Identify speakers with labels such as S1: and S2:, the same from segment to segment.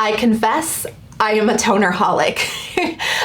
S1: I confess, I am a toner-holic.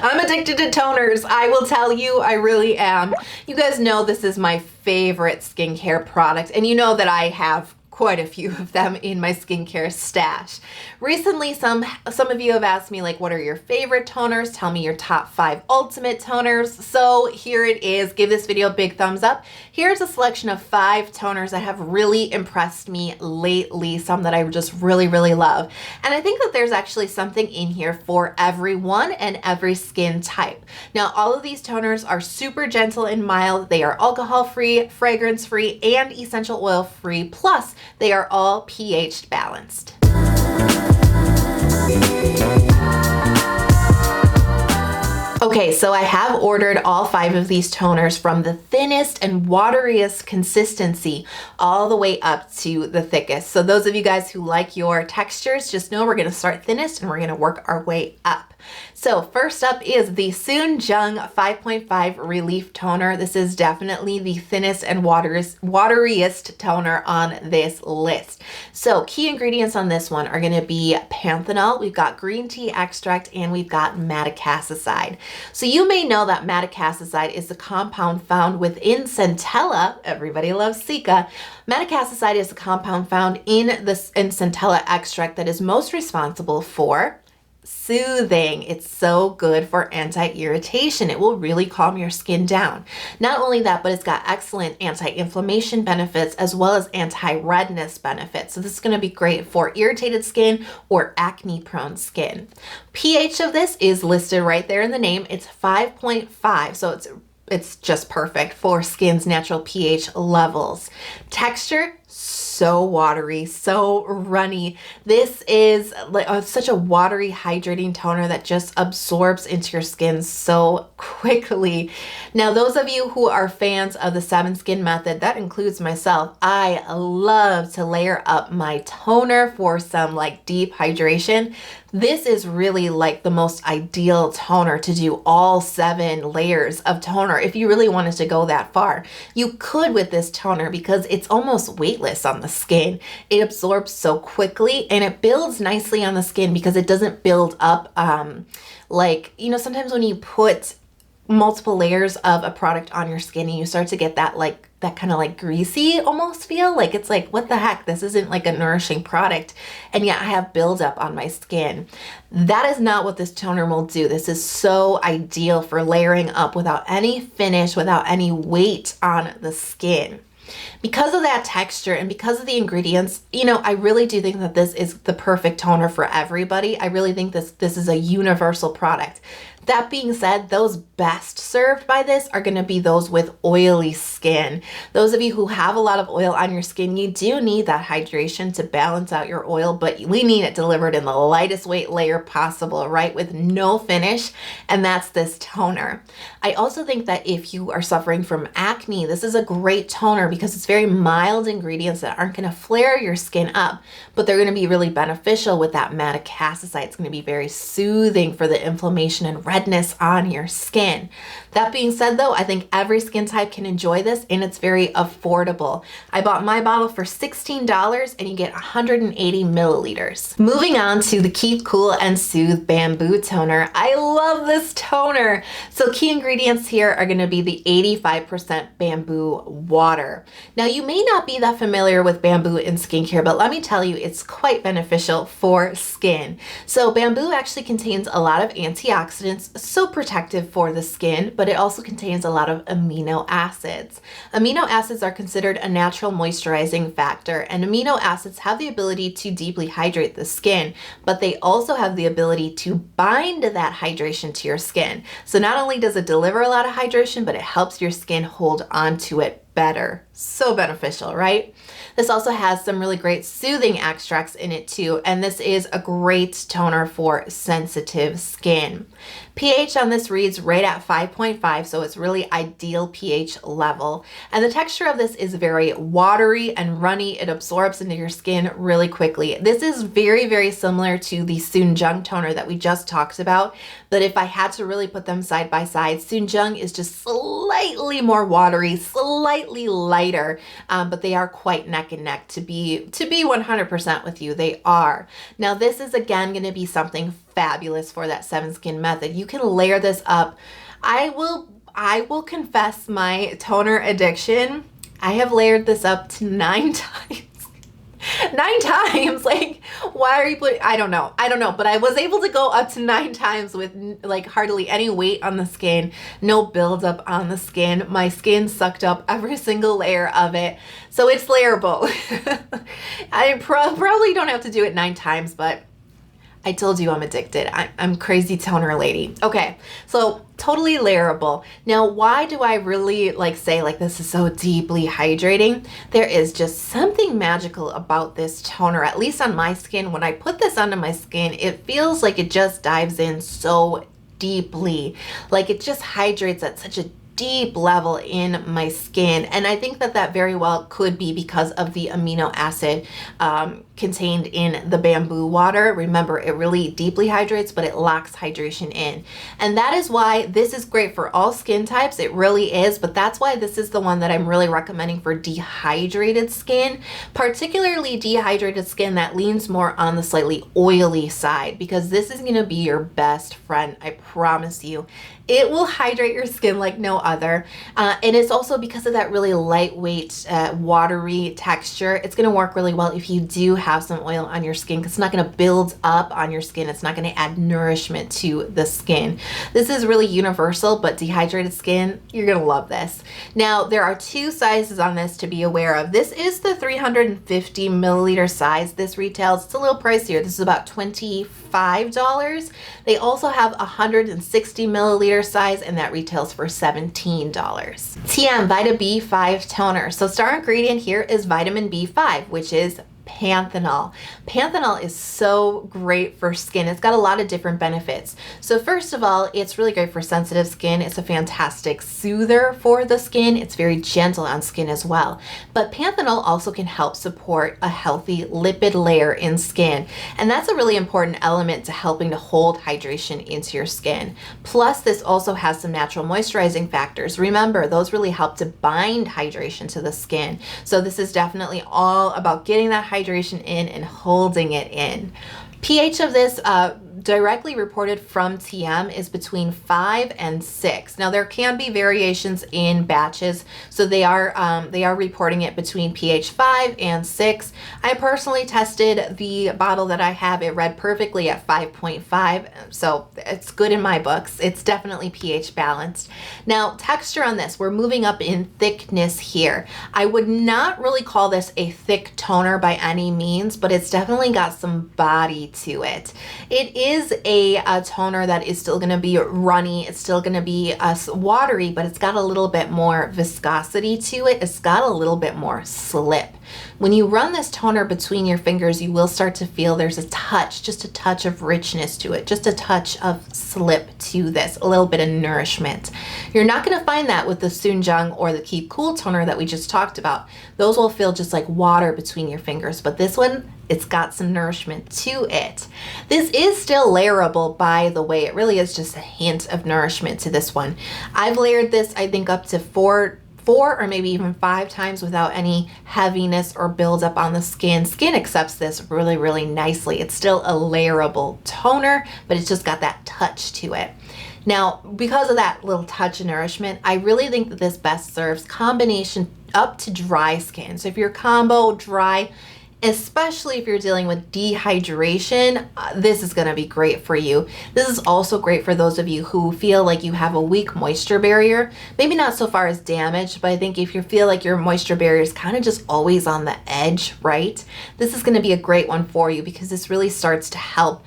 S1: I'm addicted to toners. I will tell you, I really am. You guys know this is my favorite skincare product, and you know that I have quite a few of them in my skincare stash. Recently, some of you have asked me, like, what are your favorite toners? Tell me your top 5 ultimate toners. So here it is. Give this video a big thumbs up. Here's a selection of 5 toners that have really impressed me lately, some that I just really, really love. And I think that there's actually something in here for everyone and every skin type. Now, all of these toners are super gentle and mild. They are alcohol-free, fragrance-free, and essential oil-free. Plus, they are all pH balanced. Okay, so I have ordered all 5 of these toners from the thinnest and wateriest consistency all the way up to the thickest. So those of you guys who like your textures, just know we're gonna start thinnest and we're gonna work our way up. So first up is the Suen Jeung 5.5 Relief Toner. This is definitely the thinnest and wateriest toner on this list. So key ingredients on this one are going to be panthenol, we've got green tea extract, and we've got madecassoside. So you may know that madecassoside is the compound found within centella. Everybody loves cica. Madecassoside is the compound found in centella extract that is most responsible for soothing. It's so good for anti-irritation. It will really calm your skin down. Not only that, but it's got excellent anti-inflammation benefits as well as anti-redness benefits. So this is going to be great for irritated skin or acne-prone skin. pH of this is listed right there in the name. It's 5.5, so it's just perfect for skin's natural pH levels. Texture, so watery, so runny. This is like such a watery, hydrating toner that just absorbs into your skin so quickly. Now, those of you who are fans of the 7 skin method, that includes myself, I love to layer up my toner for some like deep hydration. This is really like the most ideal toner to do all 7 layers of toner. If you really wanted to go that far, you could with this toner because it's almost weightless on the skin. It absorbs so quickly and it builds nicely on the skin because it doesn't build up like, you know, sometimes when you put multiple layers of a product on your skin and you start to get that kind of like greasy almost feel, like it's like, what the heck, this isn't like a nourishing product, and yet I have buildup on my skin. That is not what this toner will do. This is so ideal for layering up without any finish, without any weight on the skin. Because of that texture and because of the ingredients, you know, I really do think that this is the perfect toner for everybody. I really think this is a universal product. That being said, those best served by this are going to be those with oily skin. Those of you who have a lot of oil on your skin, you do need that hydration to balance out your oil, but we need it delivered in the lightest weight layer possible, right? With no finish, and that's this toner. I also think that if you are suffering from acne, this is a great toner because it's very mild ingredients that aren't going to flare your skin up, but they're going to be really beneficial with that madecassoside. It's going to be very soothing for the inflammation and redness on your skin. That being said though, I think every skin type can enjoy this and it's very affordable. I bought my bottle for $16 and you get 180 milliliters. Moving on to the Keep Cool and Soothe Bamboo Toner. I love this toner. So key ingredients here are going to be the 85% bamboo water. Now you may not be that familiar with bamboo in skincare, but let me tell you, it's quite beneficial for skin. So bamboo actually contains a lot of antioxidants, so protective for the skin, but it also contains a lot of amino acids. Amino acids are considered a natural moisturizing factor, and amino acids have the ability to deeply hydrate the skin, but they also have the ability to bind that hydration to your skin. So not only does it deliver a lot of hydration, but it helps your skin hold on to it better. So beneficial, right? This also has some really great soothing extracts in it too, and this is a great toner for sensitive skin. pH on this reads right at 5.5, so it's really ideal pH level. And the texture of this is very watery and runny. It absorbs into your skin really quickly. This is very, very similar to the Suen Jeung toner that we just talked about, but if I had to really put them side by side, Suen Jeung is just slightly more watery, slightly slightly lighter, but they are quite neck and neck to be 100% with you. They are. Now this is again going to be something fabulous for that 7 skin method. You can layer this up. I will confess my toner addiction. I have layered this up to 9 times. 9 times. Like, why are you putting, I don't know, but I was able to go up to 9 times with like hardly any weight on the skin, no buildup on the skin. My skin sucked up every single layer of it, so it's layerable. I probably don't have to do it 9 times, but I told you I'm addicted. I'm crazy toner lady. Okay, so totally layerable. Now, why do I really say like this is so deeply hydrating? There is just something magical about this toner, at least on my skin. When I put this onto my skin, it feels like it just dives in so deeply. Like it just hydrates at such a deep level in my skin, and I think that very well could be because of the amino acid contained in the bamboo water. Remember, it really deeply hydrates, but it locks hydration in, and that is why this is great for all skin types. It really is, but that's why this is the one that I'm really recommending for dehydrated skin, particularly dehydrated skin that leans more on the slightly oily side, because this is going to be your best friend. I promise you. It will hydrate your skin like no other. And it's also because of that really lightweight, watery texture. It's going to work really well if you do have some oil on your skin, because it's not going to build up on your skin. It's not going to add nourishment to the skin. This is really universal, but dehydrated skin, you're going to love this. Now, there are 2 sizes on this to be aware of. This is the 350 milliliter size. This retails, it's a little pricier. This is about $25. They also have 160 milliliter size, and that retails for $17. Tiam Vita B5 toner. So star ingredient here is vitamin B5, which is panthenol. Panthenol is so great for skin. It's got a lot of different benefits. So first of all, it's really great for sensitive skin. It's a fantastic soother for the skin. It's very gentle on skin as well. But panthenol also can help support a healthy lipid layer in skin. And that's a really important element to helping to hold hydration into your skin. Plus, this also has some natural moisturizing factors. Remember, those really help to bind hydration to the skin. So this is definitely all about getting that hydration in and holding it in. pH of this directly reported from Tiam is between 5 and 6. Now there can be variations in batches, so they are reporting it between pH 5 and 6. I personally tested the bottle that I have. It read perfectly at 5.5, so it's good in my books. It's definitely pH balanced. Now texture on this, we're moving up in thickness here. I would not really call this a thick toner by any means, but it's definitely got some body to it. It is a toner that is still going to be runny. It's still going to be watery, but it's got a little bit more viscosity to it. It's got a little bit more slip. When you run this toner between your fingers, you will start to feel there's a touch, just a touch of richness to it, just a touch of slip to this, a little bit of nourishment. You're not going to find that with the Suen Jeung or the Keep Cool toner that we just talked about. Those will feel just like water between your fingers, but this one, it's got some nourishment to it. This is still layerable, by the way. It really is just a hint of nourishment to this one. I've layered this, I think, up to four or maybe even 5 times without any heaviness or buildup on the skin. Skin accepts this really, really nicely. It's still a layerable toner, but it's just got that touch to it. Now, because of that little touch of nourishment, I really think that this best serves combination up to dry skin. So if you're combo dry, especially if you're dealing with dehydration, this is going to be great for you. This is also great for those of you who feel like you have a weak moisture barrier. Maybe not so far as damaged, but I think if you feel like your moisture barrier is kind of just always on the edge, right? This is going to be a great one for you, because this really starts to help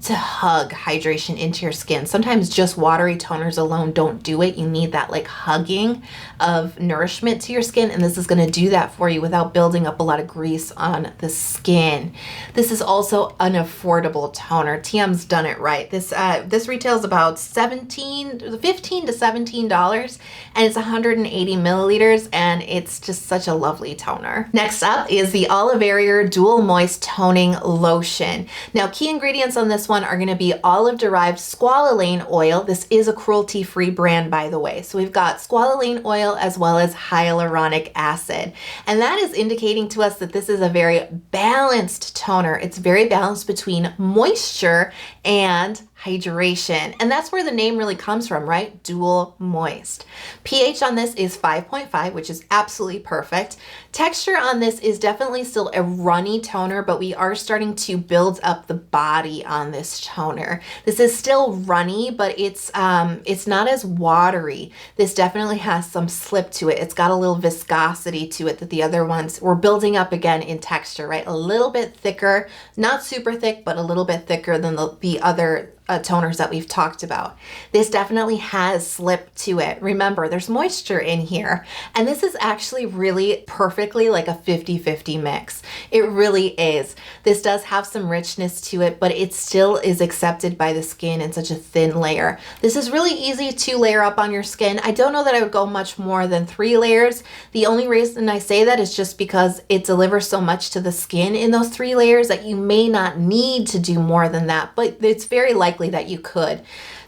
S1: to hug hydration into your skin. Sometimes just watery toners alone don't do it. You need that like hugging of nourishment to your skin, and this is going to do that for you without building up a lot of grease on the skin. This is also an affordable toner. Tiam's done it right. This retails about $15 to $17, and it's 180 milliliters, and it's just such a lovely toner. Next up is the Olivarrier Dual Moist Toning Lotion. Now, key ingredients on this one are gonna be olive-derived squalane oil. This is a cruelty-free brand, by the way. So we've got squalane oil as well as hyaluronic acid. And that is indicating to us that this is a very balanced toner. It's very balanced between moisture and hydration. And that's where the name really comes from, right? Dual moist. pH on this is 5.5, which is absolutely perfect. Texture on this is definitely still a runny toner, but we are starting to build up the body on this toner. This is still runny, but it's not as watery. This definitely has some slip to it. It's got a little viscosity to it that the other ones were building up again in texture, right? A little bit thicker, not super thick, but a little bit thicker than the other toners that we've talked about. This definitely has slip to it. Remember, there's moisture in here, and this is actually really perfectly like a 50-50 mix. It really is. This does have some richness to it, but it still is accepted by the skin in such a thin layer. This is really easy to layer up on your skin. I don't know that I would go much more than 3 layers. The only reason I say that is just because it delivers so much to the skin in those 3 layers that you may not need to do more than that, but it's very likely that you could.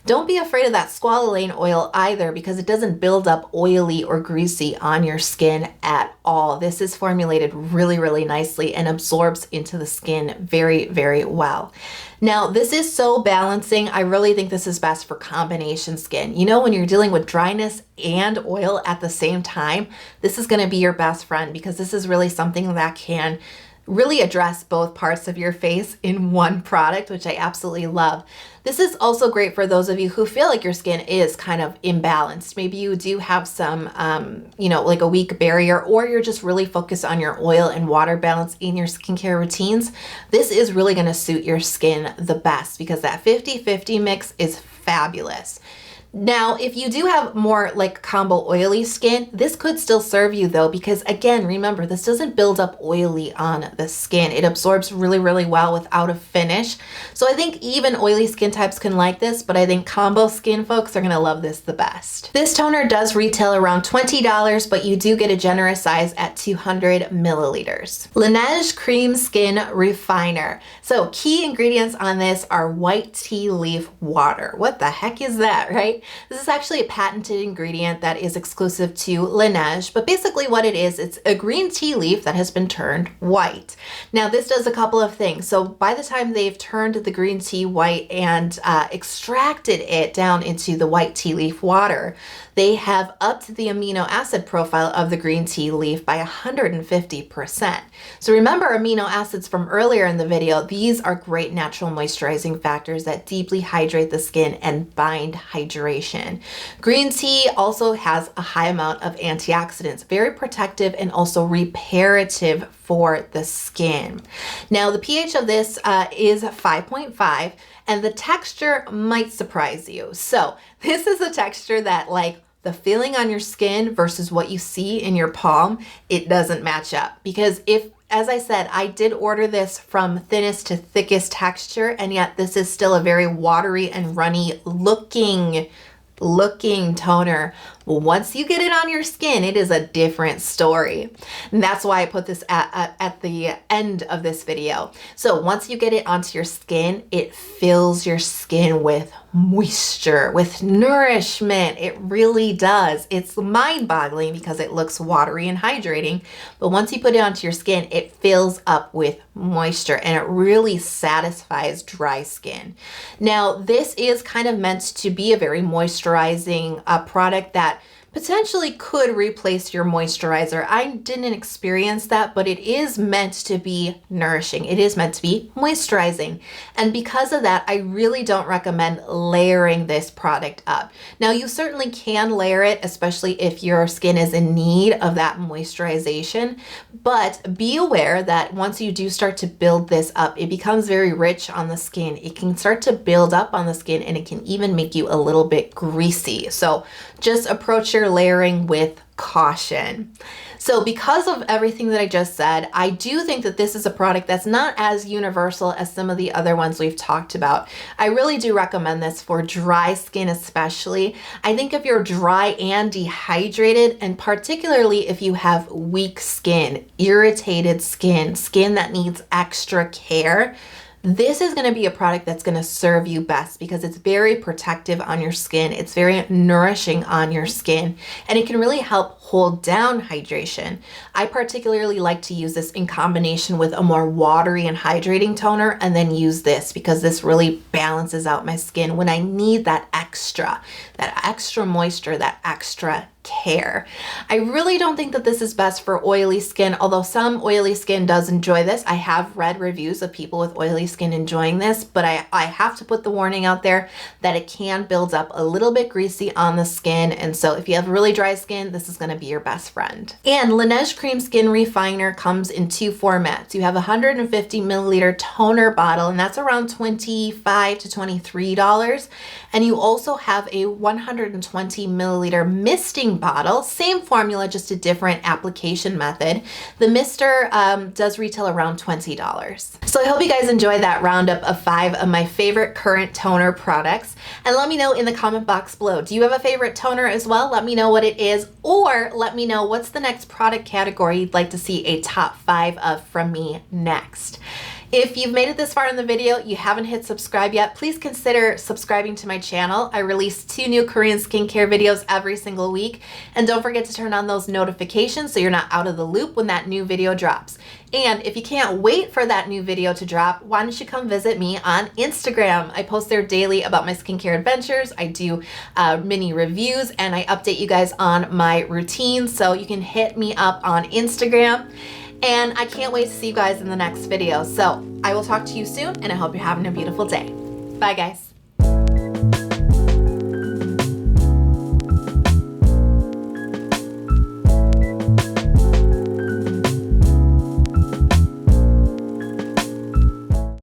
S1: Don't be afraid of that squalane oil either, because it doesn't build up oily or greasy on your skin at all. This is formulated really, really nicely and absorbs into the skin very, very well. Now, this is so balancing. I really think this is best for combination skin. You know, when you're dealing with dryness and oil at the same time, this is going to be your best friend, because this is really something that can really address both parts of your face in one product, which I absolutely love. This is also great for those of you who feel like your skin is kind of imbalanced. Maybe you do have some, like a weak barrier, or you're just really focused on your oil and water balance in your skincare routines. This is really going to suit your skin the best, because that 50-50 mix is fabulous. Now, if you do have more like combo oily skin, this could still serve you though, because again, remember, this doesn't build up oily on the skin. It absorbs really, really well without a finish. So I think even oily skin types can like this, but I think combo skin folks are gonna love this the best. This toner does retail around $20, but you do get a generous size at 200 milliliters. Lenez Cream Skin Refiner. So key ingredients on this are white tea leaf water. What the heck is that, right? This is actually a patented ingredient that is exclusive to Laneige, but basically what it is, it's a green tea leaf that has been turned white. Now this does a couple of things. So by the time they've turned the green tea white and extracted it down into the white tea leaf water, they have upped the amino acid profile of the green tea leaf by 150%. So remember amino acids from earlier in the video, these are great natural moisturizing factors that deeply hydrate the skin and bind hydration. Green tea also has a high amount of antioxidants, very protective and also reparative for the skin. Now the pH of this is 5.5, and the texture might surprise you. So this is a texture that, like, the feeling on your skin versus what you see in your palm, it doesn't match up. Because as I said, I did order this from thinnest to thickest texture, and yet this is still a very watery and runny looking toner. Once you get it on your skin, it is a different story. And that's why I put this at the end of this video. So once you get it onto your skin, it fills your skin with moisture, with nourishment. It really does. It's mind-boggling because it looks watery and hydrating, but once you put it onto your skin, it fills up with moisture and it really satisfies dry skin. Now, this is kind of meant to be a very moisturizing product that potentially could replace your moisturizer. I didn't experience that, but it is meant to be nourishing. It is meant to be moisturizing. And because of that, I really don't recommend layering this product up. Now, you certainly can layer it, especially if your skin is in need of that moisturization, but be aware that once you do start to build this up, it becomes very rich on the skin. It can start to build up on the skin, and it can even make you a little bit greasy. So just approach your layering with caution. So because of everything that I just said, I do think that this is a product that's not as universal as some of the other ones we've talked about. I really do recommend this for dry skin especially. I think if you're dry and dehydrated, and particularly if you have weak skin, irritated skin, skin that needs extra care, This is going to be a product that's going to serve you best because it's very protective on your skin. It's very nourishing on your skin, and it can really help hold down hydration. I particularly like to use this in combination with a more watery and hydrating toner, and then use this because this really balances out my skin when I need that extra moisture, that extra care. I really don't think that this is best for oily skin, although some oily skin does enjoy this. I have read reviews of people with oily skin enjoying this, but I have to put the warning out there that it can build up a little bit greasy on the skin, and so if you have really dry skin, this is going to be your best friend. And Lenez Cream Skin Refiner comes in two formats. You have a 150 milliliter toner bottle, and that's around $25 to $23, and you also have a 120 milliliter misting bottle, same formula, just a different application method. The mister does retail around $20. So I hope you guys enjoyed that roundup of 5 of my favorite current toner products, and let me know in the comment box below. Do you have a favorite toner as well? Let me know what it is, or let me know what's the next product category you'd like to see a top 5 of from me next. If you've made it this far in the video, you haven't hit subscribe yet, please consider subscribing to my channel. I release 2 new Korean skincare videos every single week, and don't forget to turn on those notifications so you're not out of the loop when that new video drops. And if you can't wait for that new video to drop, why don't you come visit me on Instagram? I post there daily about my skincare adventures. I do mini reviews, and I update you guys on my routine, so you can hit me up on Instagram. And I can't wait to see you guys in the next video. So I will talk to you soon, and I hope you're having a beautiful day. Bye, guys.